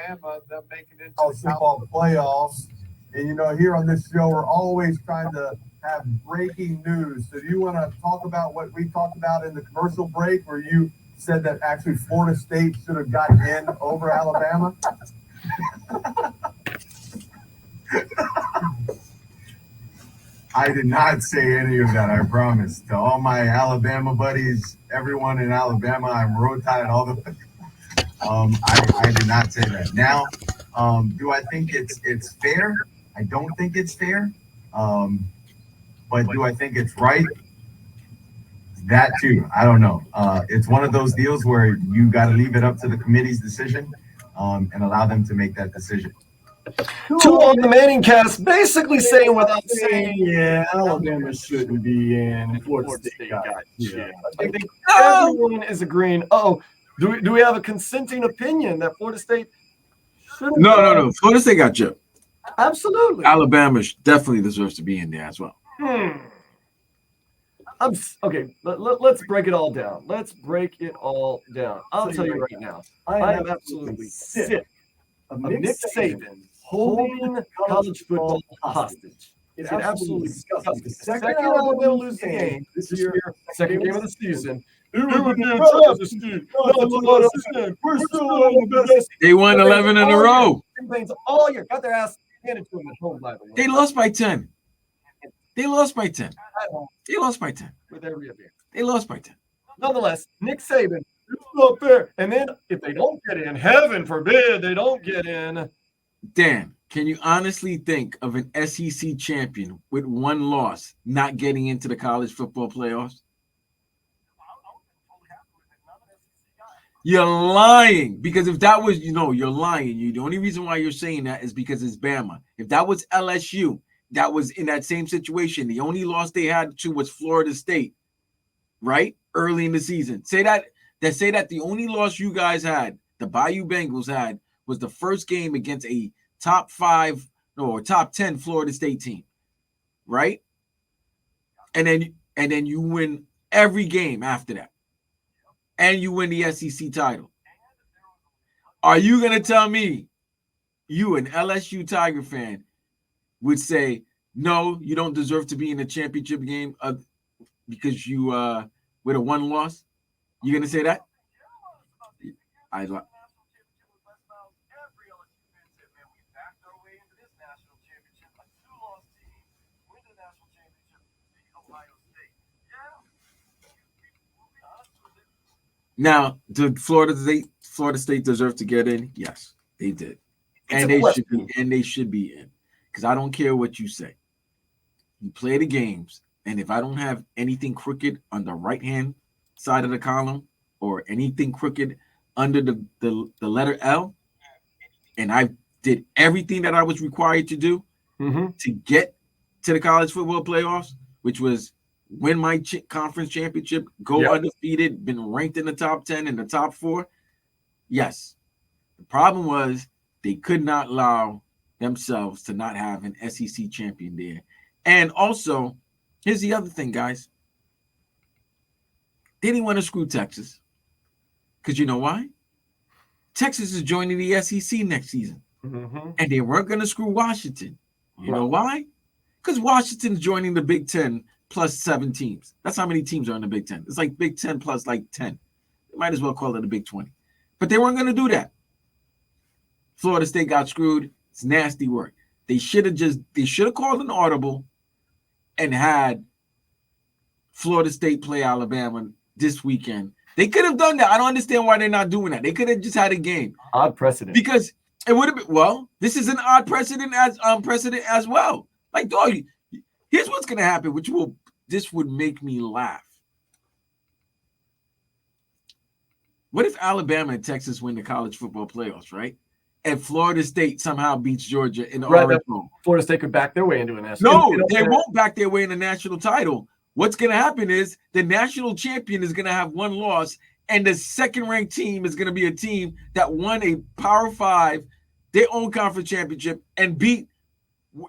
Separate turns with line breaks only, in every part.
Alabama, them making it to the football playoffs. And, here on this show, we're always trying to have breaking news. So do you want to talk about what we talked about in the commercial break where you said that actually Florida State should have gotten in over Alabama? I did not say any of that, I promise. To all my Alabama buddies, everyone in Alabama, I'm road tied all the I did not say that. Now, do I think it's fair? I don't think it's fair. But do I think it's right? That too. I don't know. It's one of those deals where you got to leave it up to the committee's decision and allow them to make that decision.
Two on the Manning cast, basically saying without saying,
yeah, Alabama shouldn't be in. Florida State got it. Yeah.
I think everyone is agreeing. Oh, do we have a consenting opinion that Florida State should?
No. Florida State got chipped.
Absolutely.
Alabama definitely deserves to be in there as well.
Okay, let's break it all down. I'll tell you right now. I am absolutely sick of Nick Saban holding college football hostage. It's absolutely disgusting. The second Alabama lose the game this year, second game of the season, it would be a travesty. We're still on the best.
They won 11 in a row.
All year, got their ass handed to them at home, by the way.
They lost by 10. With
every appearance.
They lost by 10.
Nonetheless, Nick Saban, it's not fair. And then if they don't get in, heaven forbid they don't get in.
Dan, can you honestly think of an SEC champion with one loss not getting into the college football playoffs? You're lying, because if that was, you're lying. The only reason why you're saying that is because it's Bama. If that was LSU, that was in that same situation. The only loss they had to was Florida State, right? Early in the season. Say that the only loss you guys had, the Bayou Bengals had, was the first game against a top 5 or top 10 Florida State team, right? And then you win every game after that. And you win the SEC title. Are you going to tell me you, an LSU Tiger fan, would say, no, you don't deserve to be in the championship game because you with a one loss? You going to say that? Now, did Florida State deserve to get in? Yes, they did. And they should be in. Because I don't care what you say. You play the games, and if I don't have anything crooked on the right-hand side of the column or anything crooked under the letter L, and I did everything that I was required to do to get to the college football playoffs, which was win my conference championship, go undefeated, been ranked in the top 10 and the top 4. Yes. The problem was they could not allow themselves to not have an SEC champion there. And also, here's the other thing, guys. They didn't want to screw Texas. Because you know why? Texas is joining the SEC next season. And they weren't going to screw Washington. You know why? Because Washington's joining the Big Ten plus 7 teams. That's how many teams are in the Big Ten. It's like Big Ten plus like 10. They might as well call it a Big 20. But they weren't going to do that. Florida State got screwed. It's nasty work. They should have called an audible and had Florida State play Alabama this weekend. They could have done that. I don't understand why they're not doing that. They could have just had a game.
Odd precedent.
Because it would have been, this is an odd precedent as well. Like, dog, here's what's going to happen, this would make me laugh. What if Alabama and Texas win the college football playoffs, right? And Florida State somehow beats Georgia in the Orange Bowl.
Florida State could back their way into a national.
No, they won't back their way in a national title. What's going to happen is the national champion is going to have one loss, and the second-ranked team is going to be a team that won a Power 5, their own conference championship, and beat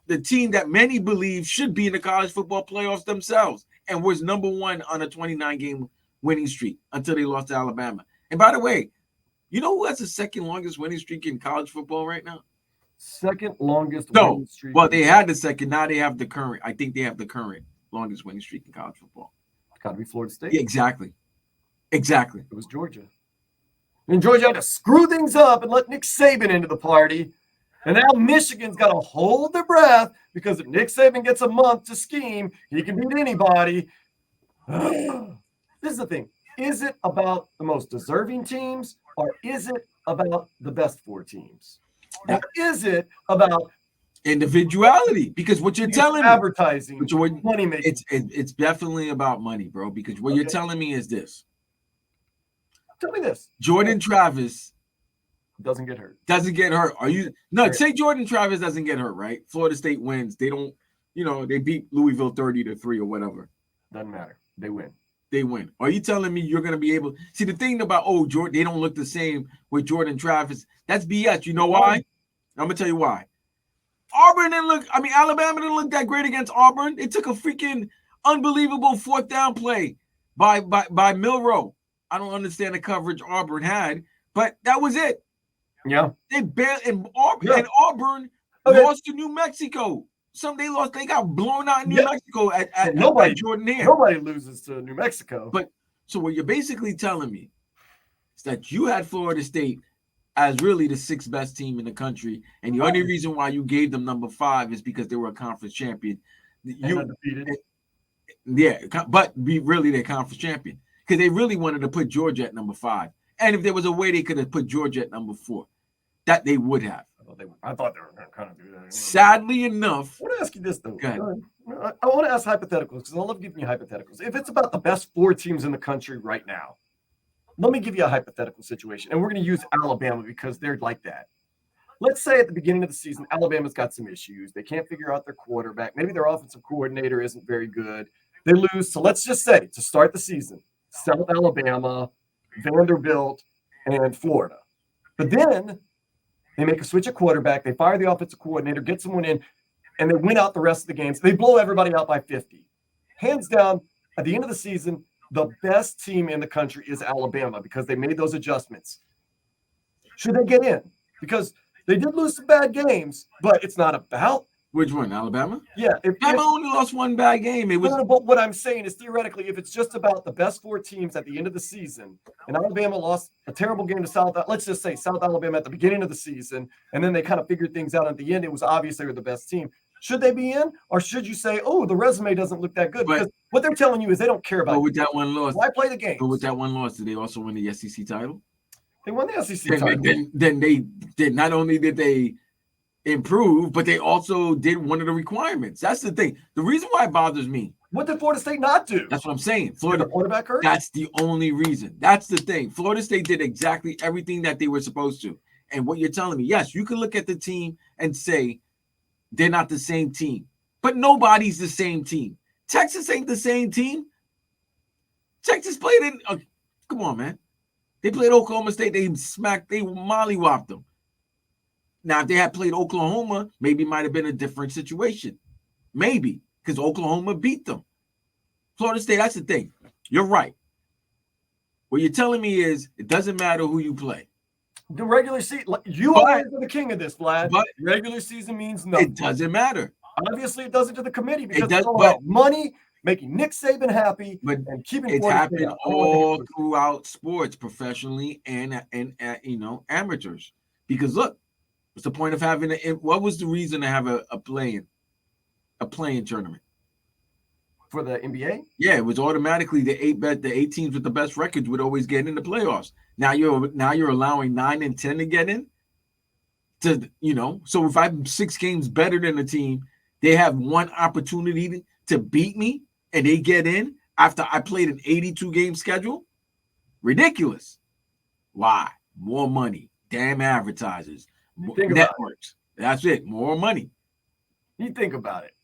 the team that many believe should be in the college football playoffs themselves and was number 1 on a 29-game winning streak until they lost to Alabama. And by the way, You know who has the second longest winning streak in college football right now?
Second longest
No.
winning streak.
Well, they had the second. Now they have the current. I think they have the current longest winning streak in college football.
It's got to be Florida State.
Yeah, exactly. Exactly.
It was Georgia. And Georgia had to screw things up and let Nick Saban into the party. And now Michigan's got to hold their breath because if Nick Saban gets a month to scheme, he can beat anybody. This is the thing. Is it about the most deserving teams or is it about the best 4 teams? Or is it about
individuality? Because what you're telling me,
advertising, money making.
It's definitely about money, bro. Because what you're telling me is this.
Tell me this.
Jordan Travis
doesn't get hurt.
Doesn't get hurt. Are you say Jordan Travis doesn't get hurt, right? Florida State wins. They don't, they beat Louisville 30-3 or whatever.
Doesn't matter. They win.
They win. Are you telling me you're gonna be able see the thing about Jordan, they don't look the same with Jordan Travis? That's BS. You know why? I'm gonna tell you why. Alabama didn't look that great against Auburn. It took a freaking unbelievable 4th down play by Milroe. I don't understand the coverage Auburn had, but that was it.
Yeah.
They Auburn lost to New Mexico. They got blown out in New Mexico at Jordan Hare.
Nobody loses to New Mexico.
But so what you're basically telling me is that you had Florida State as really the 6th best team in the country, and the only reason why you gave them number 5 is because they were a conference champion. But be really their conference champion because they really wanted to put Georgia at number 5, and if there was a way they could have put Georgia at number 4, that they would have.
I thought they were going to kind of do that.
Sadly enough,
I want to ask you this though. I want to ask hypotheticals because I love giving you hypotheticals. If it's about the best 4 teams in the country right now, let me give you a hypothetical situation, and we're going to use Alabama because they're like that. Let's say at the beginning of the season, Alabama's got some issues. They can't figure out their quarterback. Maybe their offensive coordinator isn't very good. They lose. So let's just say to start the season, South Alabama, Vanderbilt, and Florida. But then they make a switch at quarterback. They fire the offensive coordinator, get someone in, and they win out the rest of the games. They blow everybody out by 50. Hands down, at the end of the season, the best team in the country is Alabama because they made those adjustments. Should they get in? Because they did lose some bad games, but it's not about.
Which one, Alabama?
Yeah.
Alabama only lost 1 bad game. It was.
But what I'm saying is theoretically, if it's just about the best 4 teams at the end of the season, and Alabama lost a terrible game to let's just say South Alabama at the beginning of the season, and then they kind of figured things out at the end, it was obvious they were the best team. Should they be in, or should you say, "Oh, the resume doesn't look that good"? Because what they're telling you is they don't care about.
But with that one loss,
why play the game?
But with that one loss, did they also win the SEC title?
They won the SEC title.
Then they did. Not only did they improve, but they also did one of the requirements. That's the thing. The reason why it bothers me.
What did Florida State not do?
That's what I'm saying. Florida
quarterback hurt.
That's the only reason. That's the thing. Florida State did exactly everything that they were supposed to. And what you're telling me, yes, you can look at the team and say they're not the same team. But nobody's the same team. Texas ain't the same team. Texas played in. Come on, man. They played Oklahoma State. They mollywopped them. Now, if they had played Oklahoma, maybe it might have been a different situation. Maybe, because Oklahoma beat them. Florida State, that's the thing. You're right. What you're telling me is it doesn't matter who you play.
The regular season, you are the king of this, Vlad. But regular season means nothing.
It doesn't matter.
Obviously, it doesn't to the committee because it's all about money, making Nick Saban happy, and keeping.
It's happened all throughout sports, professionally and amateurs. Because look, what's the point of having what was the reason to have a playing tournament
for the NBA?
Yeah, it was automatically the eight teams with the best records would always get in the playoffs. Now you're allowing 9 and 10 to get in. So if I'm 6 games better than a team, they have one opportunity to beat me and they get in after I played an 82 game schedule. Ridiculous. Why? More money. Damn advertisers. Networks. That's it. More money.
You think about it.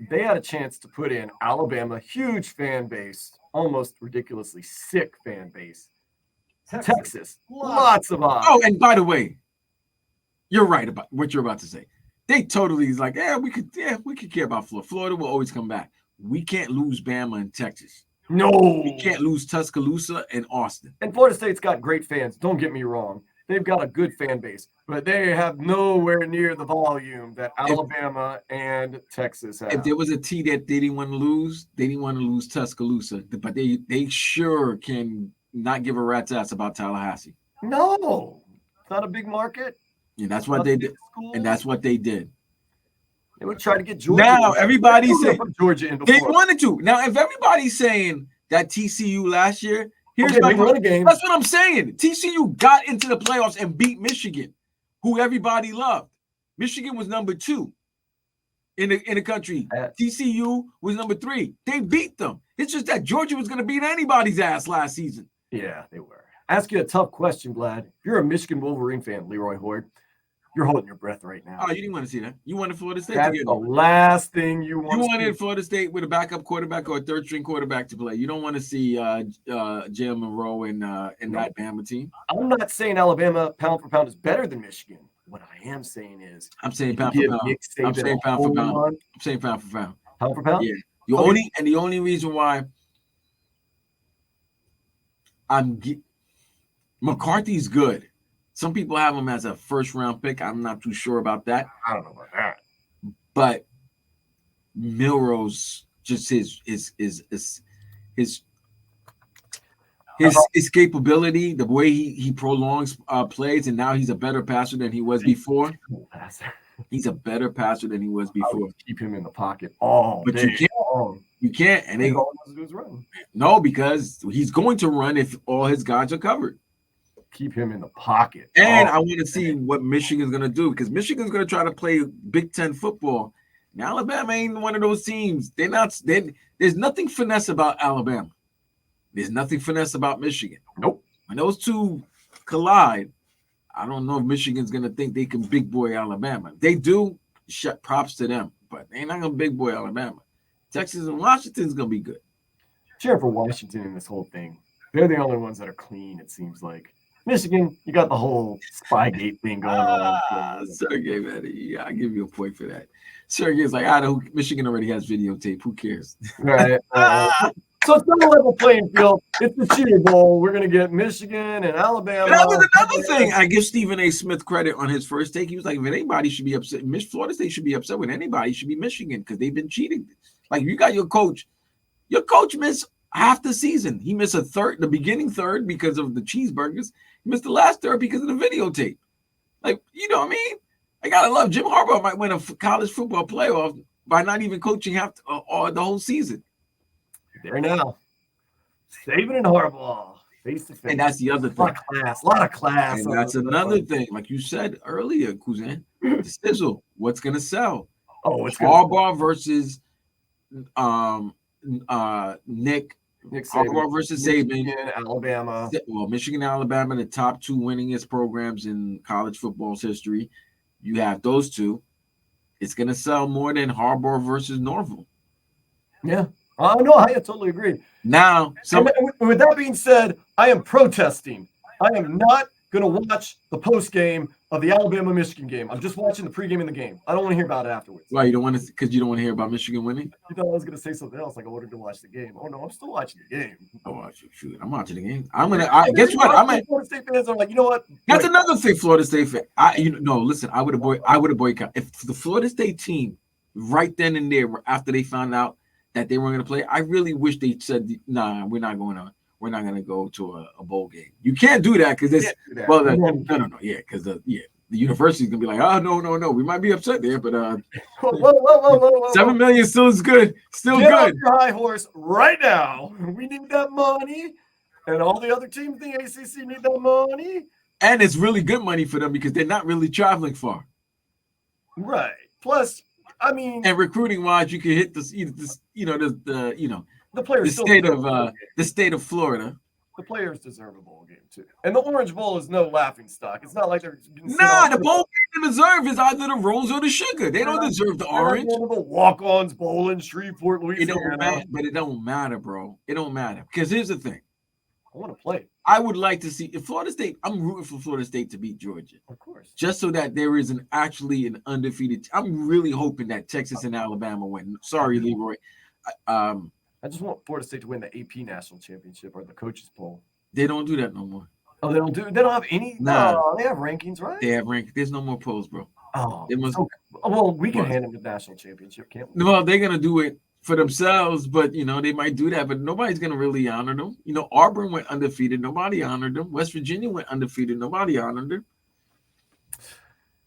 They had a chance to put in Alabama, huge fan base, almost ridiculously sick fan base. Texas, lots of odds.
Oh, and by the way, you're right about what you're about to say. They totally is like, we could care about Florida. Florida will always come back. We can't lose Bama and Texas.
No.
You can't lose Tuscaloosa and Austin.
And Florida State's got great fans. Don't get me wrong. They've got a good fan base, but they have nowhere near the volume that Alabama and Texas have.
If there was a T that they didn't want to lose, they didn't want to lose Tuscaloosa. But they sure can not give a rat's ass about Tallahassee.
No. It's not a big market.
And that's what they did. And that's what they did.
They would try to get Georgia.
Now everybody's saying
Georgia in
they wanted to. Now, if everybody's saying that TCU last year, here's my
game.
That's what I'm saying. TCU got into the playoffs and beat Michigan, who everybody loved. Michigan was number 2 in the country. TCU was number 3. They beat them. It's just that Georgia was going to beat anybody's ass last season.
Yeah, they were. Ask you a tough question, Vlad. If you're a Michigan Wolverine fan, Leroy Hoard, you're holding your breath right now.
Oh, you didn't want to see that. You wanted Florida State
That's
to get
the last thing you want.
You wanted Florida State with a backup quarterback or a third-string quarterback to play. You don't want to see Jalen Monroe and that Bama team.
I'm not saying Alabama pound for pound is better than Michigan. What I am saying is,
I'm saying pound for pound. I'm saying pound for pound. I'm saying pound for pound.
Pound for pound.
Yeah. The only reason why McCarthy's good. Some people have him as a first-round pick. I'm not too sure about that.
I don't know about that.
But Milrose, just his capability, the way he prolongs plays, and now he's a better passer than he was before. He's a better passer than he was before.
Keep him in the pocket all
but
day.
You can't, and they
all he wants to do is run.
No, because he's going to run if all his guys are covered.
Keep him in the pocket.
And I want to see what Michigan's going to do, because Michigan's going to try to play Big Ten football. Now, Alabama ain't one of those teams. There's nothing finesse about Alabama. There's nothing finesse about Michigan.
Nope.
When those two collide, I don't know if Michigan's going to think they can big boy Alabama. If they do, props to them, but they're not going to big boy Alabama. Texas and Washington's going to be good.
Cheer for Washington in this whole thing. They're the only ones that are clean, it seems like. Michigan, you got the whole Spygate thing going on.
Sergey, man, yeah, I give you a point for that. Sergey's like, Michigan already has videotape. Who cares?
Right. So it's not a level playing field. It's the Cheetah Bowl. We're going to get Michigan and Alabama.
That was another thing. I give Stephen A. Smith credit on his first take. He was like, if anybody should be upset, Florida State should be upset with anybody. It should be Michigan, because they've been cheating. Like, you got your coach. Your coach missed half the season. He missed the beginning third because of the cheeseburgers. He missed the last third because of the videotape. Like, you know what I mean? I gotta love Jim Harbaugh might win a college football playoff by not even coaching half or the whole season.
There now, Saban and Harbaugh face to face.
And that's the other thing.
A lot of class.
And that's another thing. Like you said earlier, Cousin, the sizzle. What's gonna sell?
Oh, it's
Harbaugh versus Nick
Saban
versus Saban.
Michigan, Alabama.
Well, Michigan, Alabama, the top 2 winningest programs in college football's history. You have those two. It's going to sell more than Harbaugh versus Norville.
Yeah. No, I totally agree.
Now,
with that being said, I am protesting. I am not going to watch the post game of the Alabama-Michigan game. I'm just watching the pregame in the game. I don't want to hear about it afterwards.
Why, you don't want to? Because you don't want to hear about Michigan winning?
You thought I was going to say something else, like I wanted to watch the game. Oh no, I'm still watching the game.
Oh shoot! I'm watching the game. Guess what?
Florida State fans are like, you know what?
That's another thing. Florida State fan. Listen. I would have boycotted if the Florida State team right then and there after they found out that they weren't going to play. I really wish they said, "Nah, we're not going to. We're not going to go to a bowl game." You can't do that because it's no. Yeah, because the university's gonna be like, oh no, we might be upset there, but
whoa.
7 million still is good, still
Get
good.
off your high horse right now. We need that money, and all the other teams in the ACC need that money.
And it's really good money for them because they're not really traveling far.
Right. Plus, I mean,
and recruiting wise, you can hit the
players.
The state of Florida.
The players deserve a bowl game too, and the Orange Bowl is no laughing stock. It's not like they're
the bowl they deserve is either the rose or the sugar. They don't deserve the orange.
The Walk-Ons Bowl in Shreveport, Louisiana.
It don't matter, but it don't matter, bro. It don't matter because here's the thing.
I want to play.
I would like to see if Florida State. I'm rooting for Florida State to beat Georgia,
of course,
just so that there is an undefeated. I'm really hoping that Texas and Alabama win. Sorry, Leroy.
I just want Florida State to win the AP national championship or the coaches poll.
They don't do that no more.
Oh, they don't have any.
Nah.
No, they have rankings, right?
They have rank. There's no more polls, bro.
Oh,
They must.
well, we can
What?
hand them the national championship, can't we?
Well, they're gonna do it for themselves, but they might do that, but nobody's gonna really honor them. Auburn went undefeated, nobody honored them. West Virginia went undefeated, nobody honored them.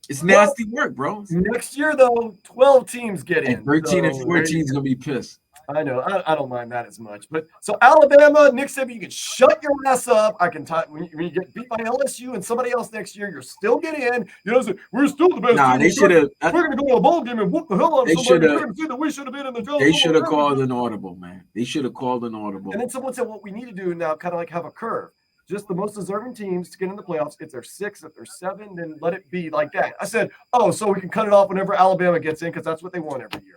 It's nasty work, bro.
Next year, though, 12 teams get in.
And 13
so
and 14 is gonna be pissed.
I know. I don't mind that as much. But so Alabama, Nick Saban, you can shut your ass up. I can when you get beat by LSU and somebody else next year, you're still getting in. We're still the best.
Nah,
team.
they should have.
We're gonna go to a bowl game and whoop the hell out of
They
somebody.
shoulda-
You're gonna see that we should have been in the.
They should have called an audible, man. They should have called an audible.
And then someone said, what we need to do now, kind of like have a curve. Just the most deserving teams to get in the playoffs. If they're 6, if they're 7, then let it be like that. I said, so we can cut it off whenever Alabama gets in because that's what they want every year.